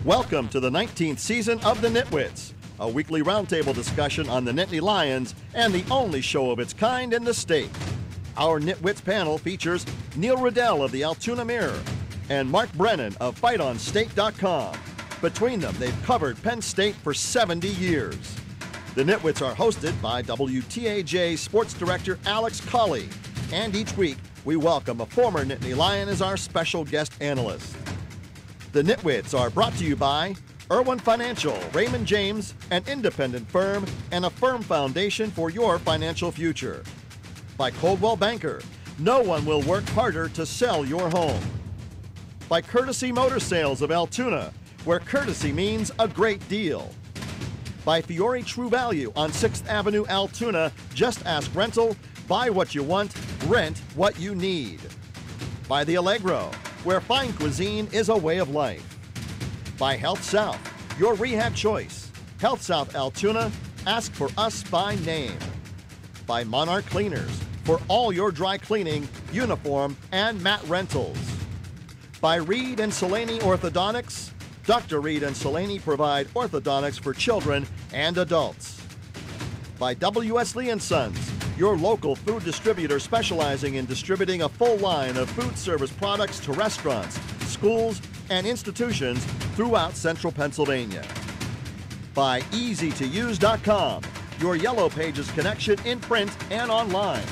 Welcome to the 19th season of the Nitwits, a weekly roundtable discussion on the Nittany Lions and the only show of its kind in the state. Our Nitwits panel features Neil Riddell of the Altoona Mirror and Mark Brennan of FightOnState.com. Between them, they've covered Penn State for 70 years. The Nitwits are hosted by WTAJ Sports Director Alex Colley, and each week we welcome a former Nittany Lion as our special guest analyst. The Nitwits are brought to you by Irwin Financial, Raymond James, an independent firm and a firm foundation for your financial future. By Coldwell Banker, no one will work harder to sell your home. By Courtesy Motor Sales of Altoona, where courtesy means a great deal. By Fiore True Value on 6th Avenue, Altoona, just ask rental, buy what you want, rent what you need. By The Allegro, where fine cuisine is a way of life. By Health South, your rehab choice. Health South Altoona, ask for us by name. By Monarch Cleaners, for all your dry cleaning, uniform, and mat rentals. By Reed and Selaney Orthodontics, Dr. Reed and Selaney provide orthodontics for children and adults. By W.S. Lee & Sons, your local food distributor specializing in distributing a full line of food service products to restaurants, schools, and institutions throughout central Pennsylvania. By EasyToUse.com, your Yellow Pages connection in print and online.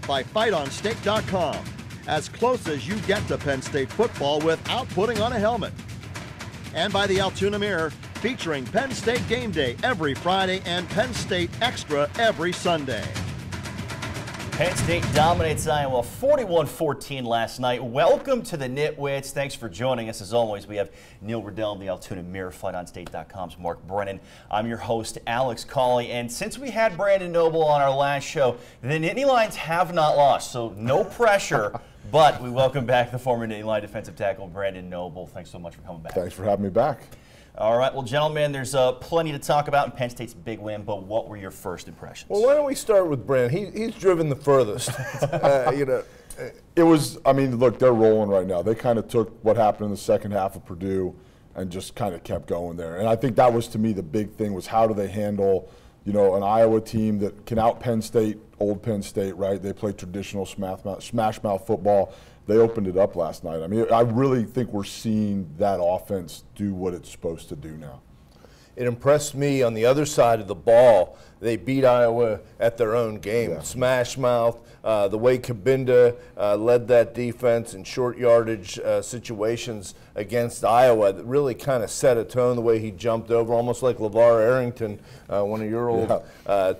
By FightOnState.com, as close as you get to Penn State football without putting on a helmet. And by the Altoona Mirror, featuring Penn State Game Day every Friday and Penn State Extra every Sunday. Penn State dominates Iowa 41-14 last night. Welcome to the Nitwits. Thanks for joining us. As always, we have Neil Riddell of the Altoona Mirror, FightOnState.com's Mark Brennan. I'm your host, Alex Colley. And since we had Brandon Noble on our last show, the Nittany Lions have not lost, so no pressure. But we welcome back the former Nittany Lion defensive tackle, Brandon Noble. Thanks so much for coming back. Thanks for having me back. All right, well, gentlemen, there's plenty to talk about in Penn State's big win, but what were your first impressions? Well, why don't we start with Brandon? He's driven the furthest. It was, I mean, look, they're rolling right now. They kind of took what happened in the second half of Purdue and just kind of kept going there. And I think that was, to me, the big thing was how do they handle, you know, an Iowa team that can out Penn State, old Penn State, right? They play traditional smash mouth football. They opened it up last night. I mean, I really think we're seeing that offense do what it's supposed to do now. It impressed me on the other side of the ball. They beat Iowa at their own game. Yeah. Smash mouth, the way Kabinda led that defense in short yardage situations against Iowa that really kind of set a tone, the way he jumped over, almost like LeVar Arrington, one of your old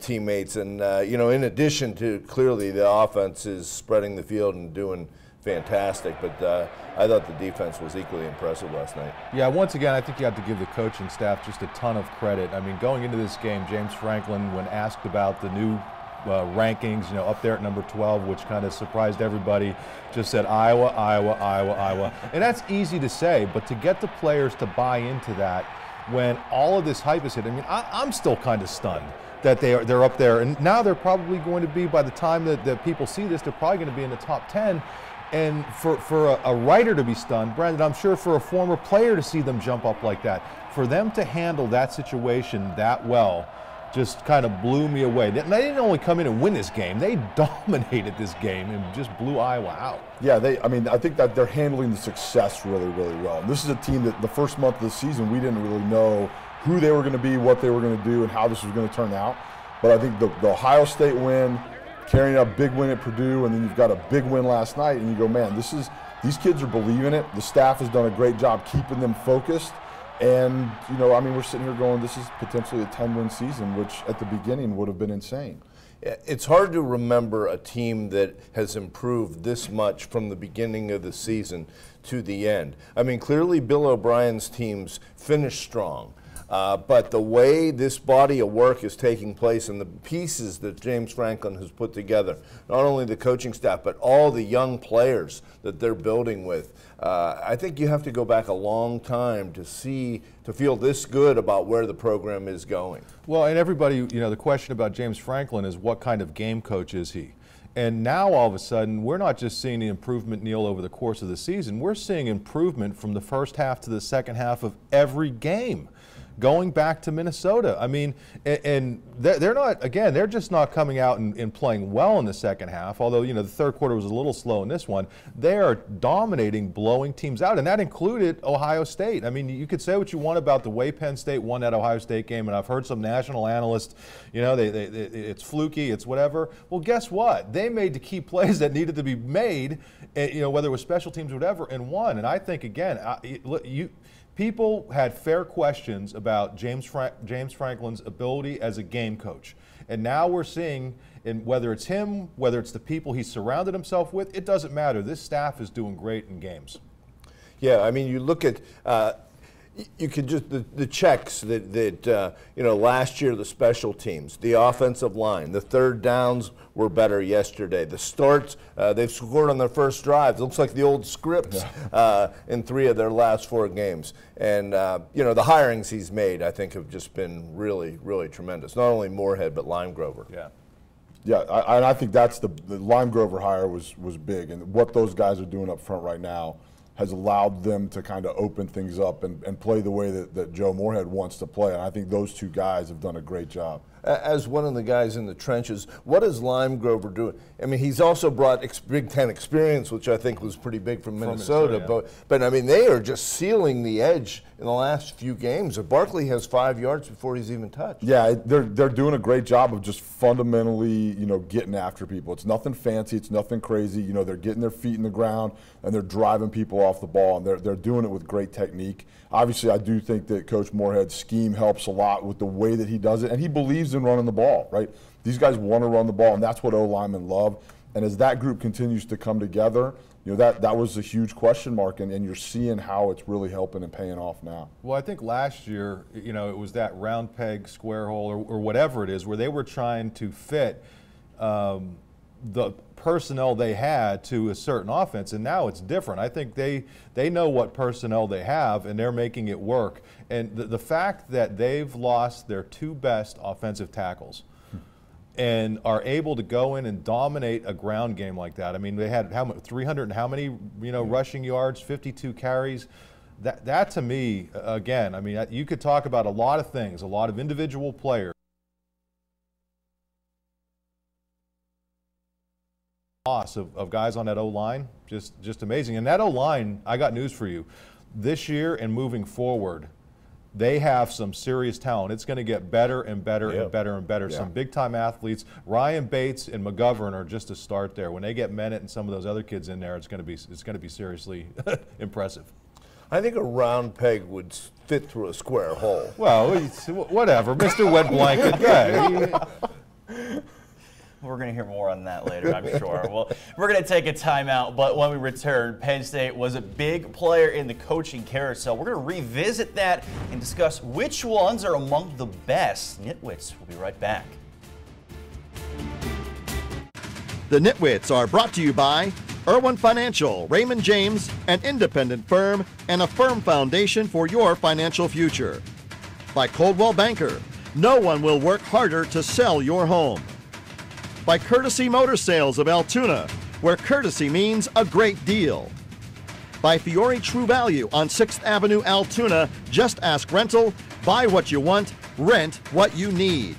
teammates. And, you know, in addition to clearly the offense is spreading the field and doing fantastic, but I thought the defense was equally impressive last night. Yeah, once again, I think you have to give the coaching staff just a ton of credit. I mean, going into this game, James Franklin, when asked about the new rankings, you know, up there at number 12, which kind of surprised everybody, just said Iowa, Iowa, Iowa, Iowa. And that's easy to say, but to get the players to buy into that when all of this hype is hit, I mean, I'm still kind of stunned that they're up there. And now they're probably going to be, by the time that people see this, they're probably going to be in the top 10. And for a writer to be stunned, Brandon, I'm sure for a former player to see them jump up like that, for them to handle that situation that well, just kind of blew me away. They didn't only come in and win this game, they dominated this game and just blew Iowa out. Yeah, I mean, I think that they're handling the success really, really well. And this is a team that the first month of the season, we didn't really know who they were going to be, what they were going to do, and how this was going to turn out. But I think the Ohio State win, carrying a big win at Purdue, and then you've got a big win last night, and you go, man, these kids are believing it. The staff has done a great job keeping them focused. And, you know, I mean, we're sitting here going, this is potentially a 10-win season, which at the beginning would have been insane. It's hard to remember a team that has improved this much from the beginning of the season to the end. I mean, clearly Bill O'Brien's teams finished strong. But the way this body of work is taking place and the pieces that James Franklin has put together, not only the coaching staff, but all the young players that they're building with, I think you have to go back a long time to feel this good about where the program is going. Well, and everybody, you know, the question about James Franklin is what kind of game coach is he? And now all of a sudden, we're not just seeing the improvement, Neil, over the course of the season. We're seeing improvement from the first half to the second half of every game, going back to Minnesota. I mean, and they're not, again, they're just not coming out and playing well in the second half, although, you know, the third quarter was a little slow in this one. They are dominating, blowing teams out, and that included Ohio State. I mean, you could say what you want about the way Penn State won that Ohio State game, and I've heard some national analysts, you know, it's fluky, it's whatever. Well, guess what? They made the key plays that needed to be made, you know, whether it was special teams or whatever, and won. And I think, again, people had fair questions about James Franklin's ability as a game coach. And now we're seeing, and whether it's him, whether it's the people he surrounded himself with, it doesn't matter. This staff is doing great in games. Yeah, I mean, you look at you could just the checks that you know, last year, the special teams, the offensive line, the third downs were better yesterday. The starts, they've scored on their first drives. It looks like the old scripts in 3 of their last 4 games. And you know, the hirings he's made, I think, have just been really, really tremendous. Not only Moorhead, but Limegrover. Yeah. Yeah, I think that's the Limegrover hire was big, and what those guys are doing up front right now has allowed them to kind of open things up and play the way that Joe Moorhead wants to play. And I think those 2 guys have done a great job. As one of the guys in the trenches, what is Limegrover doing? I mean, he's also brought Big Ten experience, which I think was pretty big from Minnesota. Yeah. But I mean, they are just sealing the edge in the last few games. Barkley has 5 yards before he's even touched. Yeah, they're doing a great job of just fundamentally, you know, getting after people. It's nothing fancy, it's nothing crazy. You know, they're getting their feet in the ground and they're driving people off the ball, and they're doing it with great technique. Obviously, I do think that Coach Moorhead's scheme helps a lot with the way that he does it, and he believes in running the ball, right? These guys want to run the ball, and that's what O-linemen love. And as that group continues to come together, you know, that was a huge question mark, and you're seeing how it's really helping and paying off now. Well, I think last year, you know, it was that round peg, square hole, or whatever it is, where they were trying to fit the personnel they had to a certain offense, and now it's different. I think they know what personnel they have, and they're making it work. And the fact that they've lost their 2 best offensive tackles and are able to go in and dominate a ground game like that. I mean, they had 300 and how many, you know, rushing yards, 52 carries. That to me, again, I mean, you could talk about a lot of things, a lot of individual players. Loss of guys on that O-line, just amazing. And that O-line, I got news for you. This year and moving forward, they have some serious talent. It's going to get better and better and better and better. Yeah. Some big-time athletes. Ryan Bates and McGovern are just a start there. When they get Mennett and some of those other kids in there, it's going to be seriously impressive. I think a round peg would fit through a square hole. Well, whatever, Mr. Wet Blanket. Yeah. We're going to hear more on that later, I'm sure. Well, we're going to take a timeout, but when we return, Penn State was a big player in the coaching carousel. We're going to revisit that and discuss which ones are among the best. Nitwits, we'll be right back. The Nitwits are brought to you by Irwin Financial, Raymond James, an independent firm and a firm foundation for your financial future. By Coldwell Banker, no one will work harder to sell your home. By Courtesy Motor Sales of Altoona, where courtesy means a great deal. By Fiore True Value on 6th Avenue, Altoona, just ask rental, buy what you want, rent what you need.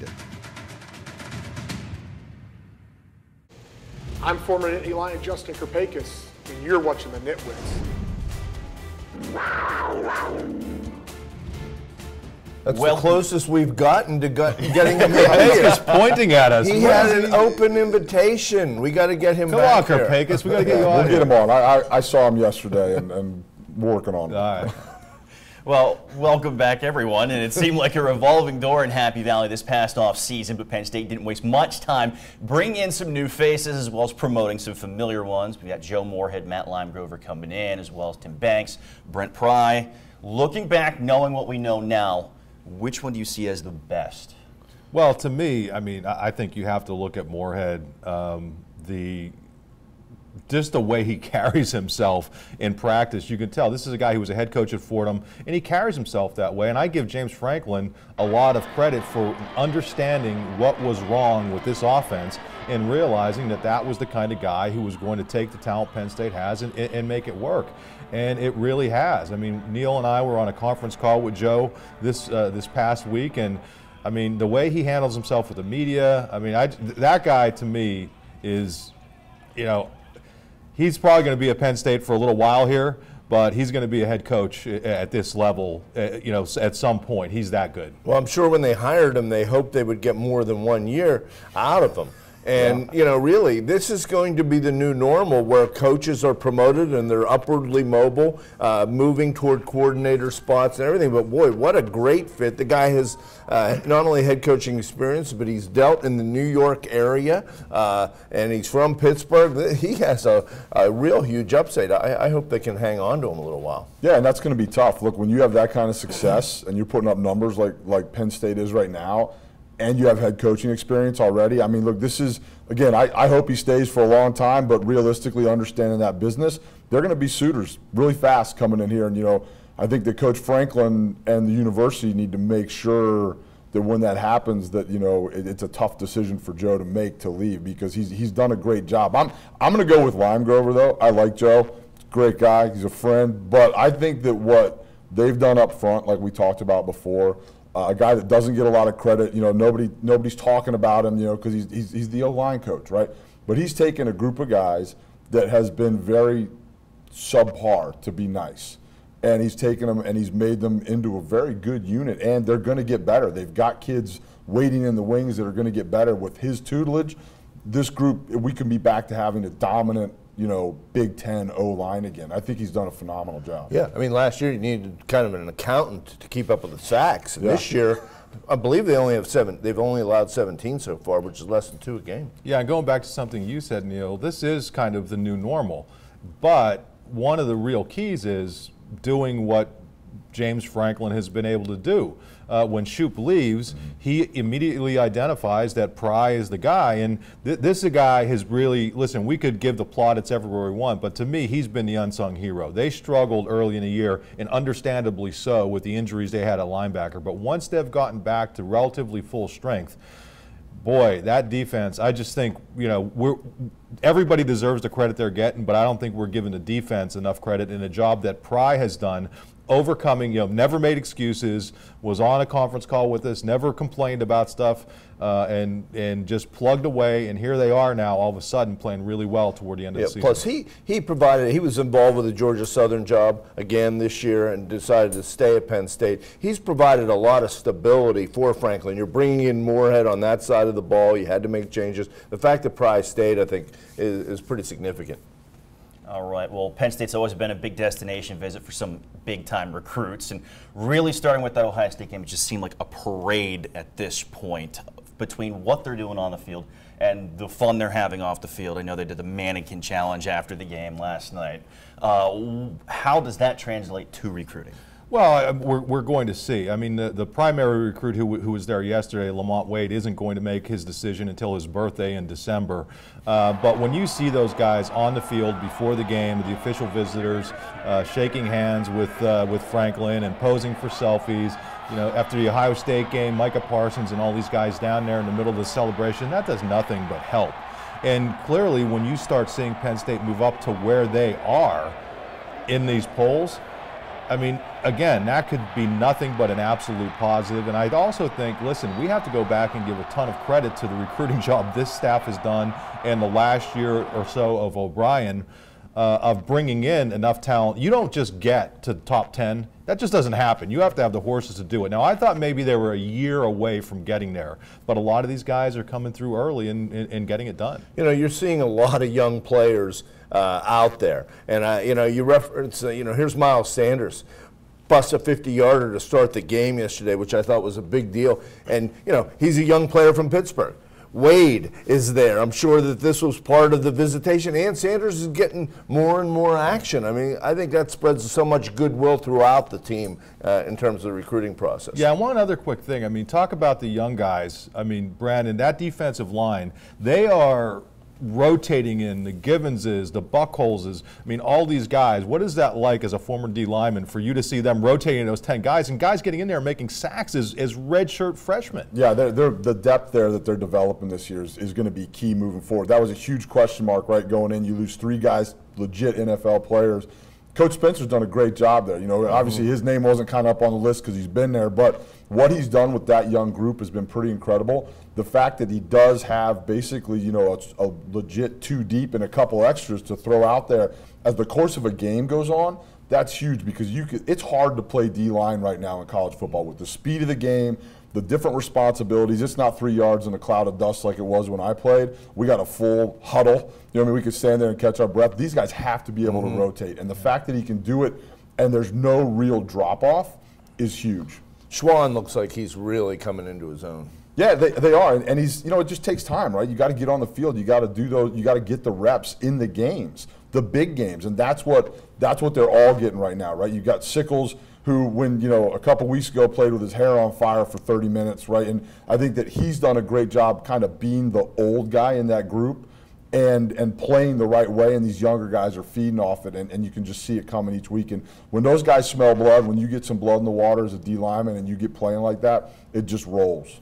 I'm former Nittany Lion Justin Kerpakis, and you're watching the Nitwits. That's the closest we've gotten to getting him in. He's pointing at us. He had an open invitation. We got to get him back here. Come on, Kerpakis. We got to get you on. We'll get him on. I saw him yesterday, and we're working on it. All right. Well, welcome back, everyone. And it seemed like a revolving door in Happy Valley this past off season, but Penn State didn't waste much time bringing in some new faces as well as promoting some familiar ones. We got Joe Moorhead, Matt Limegrover coming in, as well as Tim Banks, Brent Pry. Looking back, knowing what we know now, which one do you see as the best? Well, to me, I mean, I think you have to look at Moorhead, just the way he carries himself in practice. You can tell this is a guy who was a head coach at Fordham, and he carries himself that way. And I give James Franklin a lot of credit for understanding what was wrong with this offense and realizing that that was the kind of guy who was going to take the talent Penn State has and make it work. And it really has. I mean, Neil and I were on a conference call with Joe this past week, and I mean, the way he handles himself with the media, I mean, that guy to me is, you know, he's probably going to be at Penn State for a little while here, but he's going to be a head coach at this level, you know, at some point. He's that good. Well, I'm sure when they hired him, they hoped they would get more than 1 year out of him. And, you know, really, this is going to be the new normal where coaches are promoted and they're upwardly mobile, moving toward coordinator spots and everything. But, boy, what a great fit. The guy has not only head coaching experience, but he's dealt in the New York area, and he's from Pittsburgh. He has a real huge upside. I hope they can hang on to him a little while. Yeah, and that's going to be tough. Look, when you have that kind of success and you're putting up numbers like Penn State is right now, and you have head coaching experience already. I mean, look, this is, again, I hope he stays for a long time, but realistically understanding that business, they're going to be suitors really fast coming in here. And, you know, I think that Coach Franklin and the university need to make sure that when that happens that, you know, it's a tough decision for Joe to make to leave because he's done a great job. I'm going to go with Lime Grover, though. I like Joe. He's a great guy. He's a friend. But I think that what they've done up front, like we talked about before, a guy that doesn't get a lot of credit, you know, nobody's talking about him, you know, because he's the O-line coach, right? But he's taken a group of guys that has been very subpar, to be nice, and he's taken them and he's made them into a very good unit, and they're going to get better. They've got kids waiting in the wings that are going to get better with his tutelage. This group, we can be back to having a dominant, you know, Big Ten O-line again. I think he's done a phenomenal job. Yeah, I mean, last year you needed kind of an accountant to keep up with the sacks. And this year, I believe they only have 7. They've only allowed 17 so far, which is less than 2 a game. Yeah, and going back to something you said, Neil, this is kind of the new normal. But one of the real keys is doing what James Franklin has been able to do. When Shoup leaves, he immediately identifies that Pry is the guy, and this guy has really, listen, we could give the plaudits everywhere we want, but to me, he's been the unsung hero. They struggled early in the year, and understandably so, with the injuries they had at linebacker, but once they've gotten back to relatively full strength, boy, that defense, I just think, you know, everybody deserves the credit they're getting, but I don't think we're giving the defense enough credit in a job that Pry has done, overcoming, you know, never made excuses, was on a conference call with us, never complained about stuff, and just plugged away, and here they are now all of a sudden playing really well toward the end of the season. Plus he was involved with the Georgia Southern job again this year and decided to stay at Penn State. He's provided a lot of stability for Franklin. You're bringing in Moorhead on that side of the ball. You had to make changes. The fact that Price stayed, I think, is pretty significant. All right. Well, Penn State's always been a big destination visit for some big-time recruits, and really starting with that Ohio State game, it just seemed like a parade at this point between what they're doing on the field and the fun they're having off the field. I know they did the mannequin challenge after the game last night. How does that translate to recruiting? Well, we're going to see. I mean, the primary recruit who was there yesterday, Lamont Wade, isn't going to make his decision until his birthday in December. But when you see those guys on the field before the game, the official visitors shaking hands with Franklin and posing for selfies, you know, after the Ohio State game, Micah Parsons and all these guys down there in the middle of the celebration, that does nothing but help. And clearly, when you start seeing Penn State move up to where they are in these polls, I mean, again, that could be nothing but an absolute positive. And I'd also think, listen, we have to go back and give a ton of credit to the recruiting job this staff has done in the last year or so of O'Brien, of bringing in enough talent. You don't just get to the top 10. That just doesn't happen. You have to have the horses to do it. Now, I thought maybe they were a year away from getting there, but a lot of these guys are coming through early and getting it done. You know, you're seeing a lot of young players out there. And, you know, you reference, you know, here's Miles Sanders. Bust a 50-yarder to start the game yesterday, which I thought was a big deal. And, you know, he's a young player from Pittsburgh. Wade is there. I'm sure that this was part of the visitation, and Sanders is getting more and more action. I mean, I think that spreads so much goodwill throughout the team in terms of the recruiting process. Yeah, one other quick thing. I mean, talk about the young guys. I mean, Brandon, that defensive line, they are rotating in, the Givenses, the Buckholzes, I mean, all these guys, what is that like as a former D lineman for you to see them rotating those 10 guys and guys getting in there and making sacks as redshirt freshmen? Yeah, the depth there that they're developing this year is going to be key moving forward. That was a huge question mark, right, going in. You lose 3 guys, legit NFL players. Coach Spencer's done a great job there. You know, obviously his name wasn't kind of up on the list because he's been there, but what he's done with that young group has been pretty incredible. The fact that he does have basically, you know, a legit 2 deep and a couple extras to throw out there as the course of a game goes on, that's huge because it's hard to play D-line right now in college football with the speed of the game, the different responsibilities. It's not 3 yards in a cloud of dust like it was when I played. We got a full huddle. You know what I mean? We could stand there and catch our breath. These guys have to be able to rotate. And the fact that he can do it and there's no real drop-off is huge. Schwann looks like he's really coming into his own. Yeah, they are, and he's, you know, it just takes time, right? You got to get on the field, you got to do those, you got to get the reps in the games, the big games, and that's what they're all getting right now, right? You got Sickles, who, when, you know, a couple weeks ago played with his hair on fire for 30 minutes, right? And I think that he's done a great job kind of being the old guy in that group and playing the right way, and these younger guys are feeding off it, and you can just see it coming each week. And when those guys smell blood, when you get some blood in the water as a D lineman and you get playing like that, it just rolls.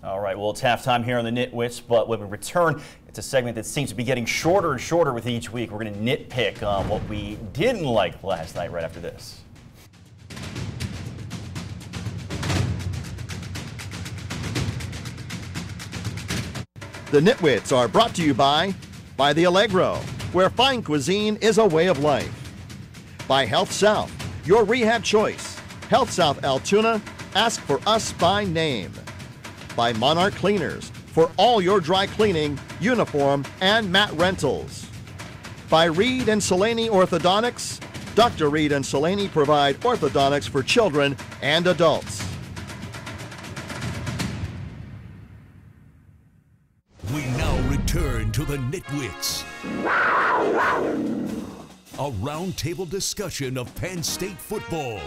All right, well, it's halftime here on the Nitwits, but when we return, it's a segment that seems to be getting shorter and shorter with each week. We're going to nitpick on what we didn't like last night right after this. The Nitwits are brought to you by The Allegro, where fine cuisine is a way of life. By Health South, your rehab choice. Health South Altoona, ask for us by name. By Monarch Cleaners, for all your dry cleaning, uniform, and mat rentals. By Reed and Salaney Orthodontics. Dr. Reed and Salaney provide orthodontics for children and adults. We now return to the Nitwits. A roundtable discussion of Penn State football.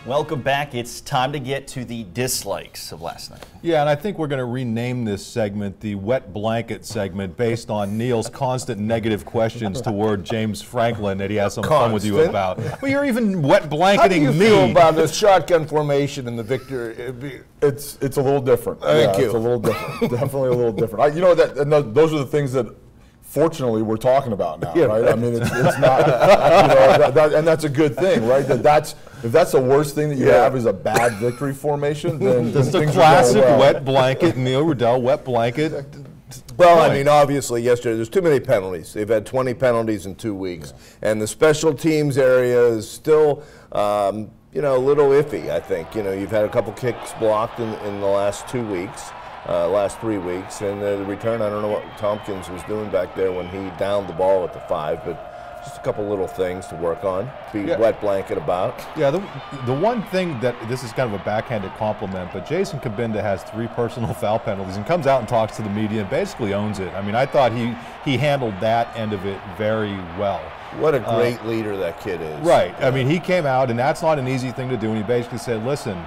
Welcome back. It's time to get to the dislikes of last night. Yeah, and I think we're going to rename this segment the Wet Blanket segment based on Neil's constant negative questions toward James Franklin that he has some fun with you about. Well, you're even wet blanketing How do you feel about the shotgun formation and the victory? It's a little different. Thank you. It's a little different. Definitely a little different. You know, those are the things that, fortunately, we're talking about now, right? I mean, it's not, you know, and that's a good thing, right? If that's the worst thing that you have is a bad victory formation, then it's the things classic are going well. wet blanket, Neil Riddell, wet blanket. Well, I mean, obviously, yesterday, there's too many penalties. They've had 20 penalties in 2 weeks. And the special teams area is still, you know, a little iffy, I think. You know, you've had a couple kicks blocked in the last 2 weeks. Last 3 weeks, and the return, I don't know what Tompkins was doing back there when he downed the ball at the 5, but just a couple little things to work on, be wet blanket about. Yeah, the one thing that, this is kind of a backhanded compliment, but Jason Kabinda has 3 personal foul penalties and comes out and talks to the media and basically owns it. I mean, I thought he handled that end of it very well. What a great leader that kid is. Right. I mean, he came out, and that's not an easy thing to do, and he basically said, listen,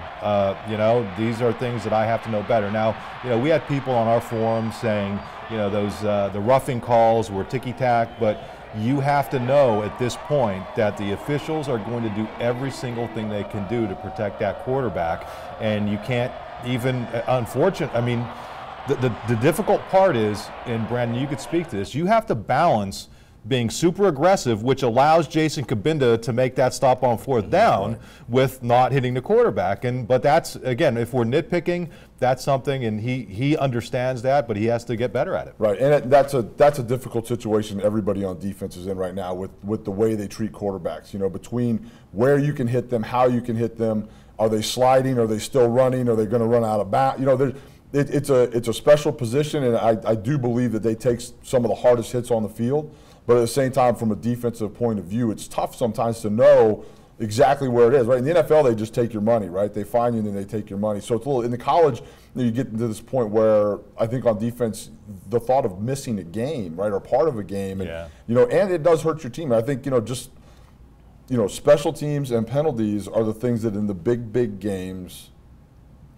you know, these are things that I have to know better. Now, you know, we had people on our forum saying, you know, those the roughing calls were ticky-tack, but you have to know at this point that the officials are going to do every single thing they can do to protect that quarterback, and you can't even, unfortunately, I mean, the difficult part is, and Brandon, you could speak to this, you have to balance being super aggressive, which allows Jason Kabinda to make that stop on 4th down with not hitting the quarterback. But that's, again, if we're nitpicking, that's something, and he understands that, but he has to get better at it. Right, and that's a difficult situation everybody on defense is in right now with the way they treat quarterbacks. You know, between where you can hit them, how you can hit them, are they sliding, are they still running, are they going to run out of bounds? You know, it's a special position, and I do believe that they take some of the hardest hits on the field. But at the same time, from a defensive point of view, it's tough sometimes to know exactly where it is, right? In the NFL, they just take your money, right? They find you and then they take your money. So it's a little, in the college, you get into this point where I think on defense, the thought of missing a game, right, or part of a game, and you know, and it does hurt your team. I think, you know, just, you know, special teams and penalties are the things that in the big games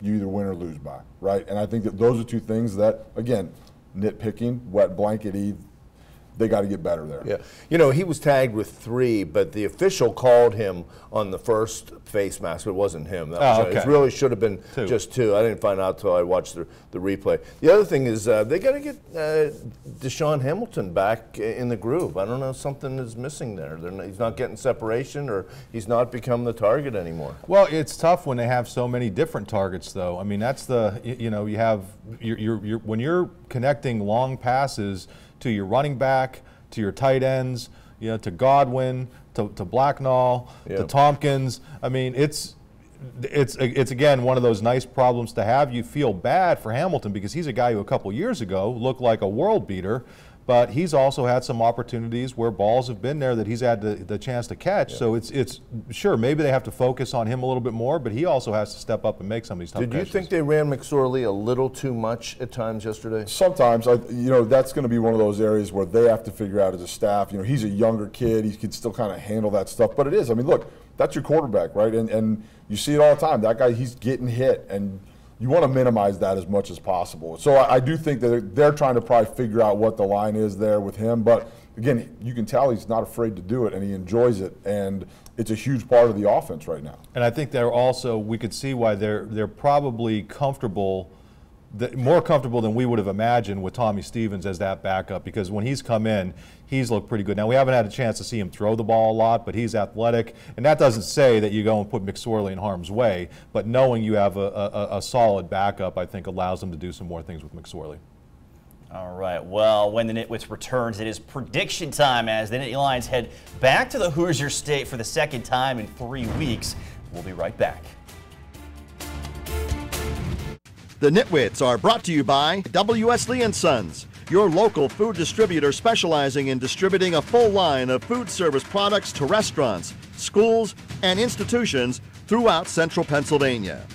you either win or lose by, right? And I think that those are 2 things that, again, nitpicking, wet blanket-y. They got to get better there. Yeah, you know, he was tagged with 3, but the official called him on the first face mask. It wasn't him. It really should have been 2. just 2. I didn't find out until I watched the replay. The other thing is they got to get Deshaun Hamilton back in the groove. I don't know, something is missing there. He's not getting separation, or he's not become the target anymore. Well, it's tough when they have so many different targets, though. I mean, that's you have when you're connecting long passes to your running back, to your tight ends, to Godwin, to Blacknall, to Tompkins. I mean, it's again one of those nice problems to have. You feel bad for Hamilton because he's a guy who a couple years ago looked like a world beater, but he's also had some opportunities where balls have been there that he's had the chance to catch. So it's sure, maybe they have to focus on him a little bit more, but he also has to step up and make some of these tough catches. Did you think they ran McSorley a little too much at times yesterday? Sometimes, that's going to be one of those areas where they have to figure out as a staff. He's a younger kid; he can still kind of handle that stuff. But it is. I mean, look, that's your quarterback, right? And you see it all the time. That guy, he's getting hit, and you want to minimize that as much as possible. So I do think that they're trying to probably figure out what the line is there with him. But again, you can tell he's not afraid to do it, and he enjoys it. And it's a huge part of the offense right now. And I think they're also, we could see why they're probably comfortable, more comfortable than we would have imagined with Tommy Stevens as that backup, because when he's come in, he's looked pretty good. Now, we haven't had a chance to see him throw the ball a lot, but he's athletic. And that doesn't say that you go and put McSorley in harm's way, but knowing you have a solid backup, I think, allows them to do some more things with McSorley. All right, well, when the Nitwits returns, it is prediction time as the Nittany Lions head back to the Hoosier State for the second time in 3 weeks. We'll be right back. The Nitwits are brought to you by W.S. Lee & Sons, your local food distributor specializing in distributing a full line of food service products to restaurants, schools, and institutions throughout central Pennsylvania.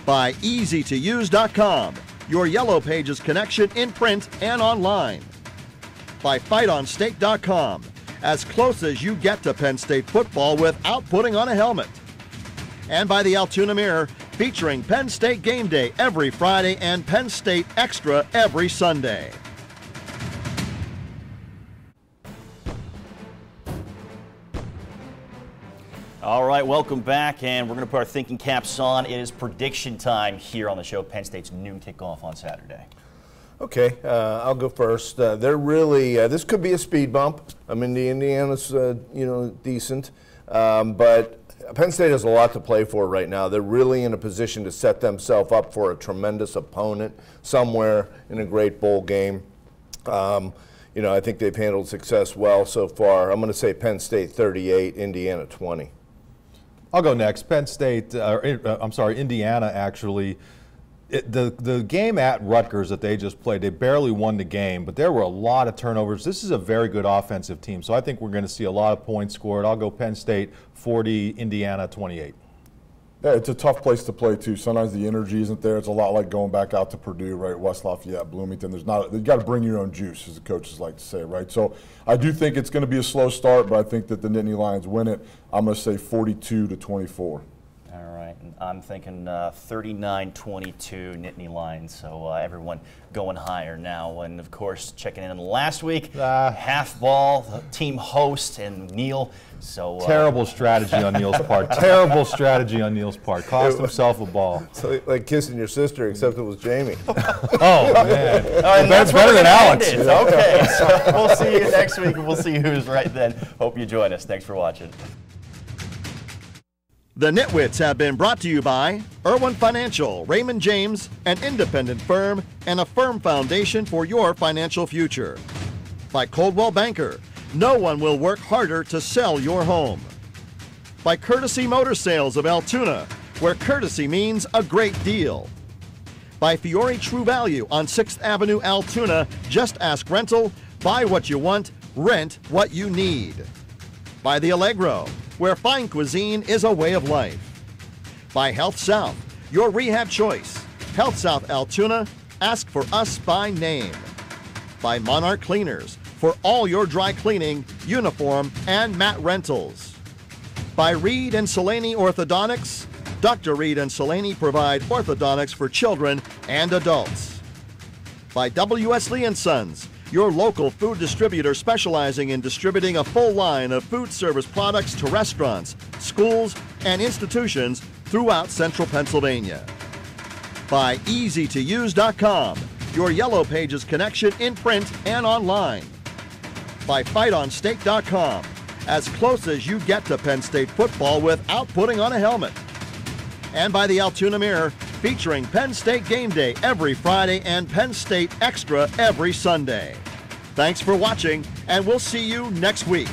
By EasyToUse.com, your Yellow Pages connection in print and online. By FightOnState.com, as close as you get to Penn State football without putting on a helmet. And by the Altoona Mirror, featuring Penn State Game Day every Friday and Penn State Extra every Sunday. All right, welcome back, and we're going to put our thinking caps on. It is prediction time here on the show. Penn State's noon kickoff on Saturday. Okay, I'll go first. They're really this could be a speed bump. I mean, the Indiana's decent, but Penn State has a lot to play for right now. They're really in a position to set themselves up for a tremendous opponent somewhere in a great bowl game. I think they've handled success well so far. I'm going to say Penn State 38, Indiana 20. I'll go next. Penn State, Indiana actually. The game at Rutgers that they just played, they barely won the game, but there were a lot of turnovers. This is a very good offensive team, so I think we're going to see a lot of points scored. I'll go Penn State 40, Indiana 28. Yeah, it's a tough place to play too. Sometimes the energy isn't there. It's a lot like going back out to Purdue, right? West Lafayette, Bloomington. You got to bring your own juice, as the coaches like to say, right? So I do think it's going to be a slow start, but I think that the Nittany Lions win it. I'm going to say 42-24. All right, and I'm thinking 39-22 Nittany Lions, so everyone going higher now. And, of course, checking in last week, half ball, the team host, and Neil. So terrible strategy on Neil's part. Terrible strategy on Neil's part. Cost himself a ball. So like kissing your sister, except it was Jamie. Oh, man. And that's better than Alex. Okay, so we'll see you next week, and we'll see who's right then. Hope you join us. Thanks for watching. The Nitwits have been brought to you by Irwin Financial, Raymond James, an independent firm and a firm foundation for your financial future. By Coldwell Banker, no one will work harder to sell your home. By Courtesy Motor Sales of Altoona, where courtesy means a great deal. By Fiore True Value on 6th Avenue, Altoona, just ask rental, buy what you want, rent what you need. By The Allegro, where fine cuisine is a way of life. By Health South, your rehab choice. Health South Altoona, ask for us by name. By Monarch Cleaners, for all your dry cleaning, uniform, and mat rentals. By Reed and Selaney Orthodontics, Dr. Reed and Selaney provide orthodontics for children and adults. By W.S. Lee & Sons, your local food distributor specializing in distributing a full line of food service products to restaurants, schools, and institutions throughout central Pennsylvania. By EasyToUse.com, your Yellow Pages connection in print and online. By FightOnState.com, as close as you get to Penn State football without putting on a helmet. And by the Altoona Mirror, featuring Penn State Game Day every Friday and Penn State Extra every Sunday. Thanks for watching, and we'll see you next week.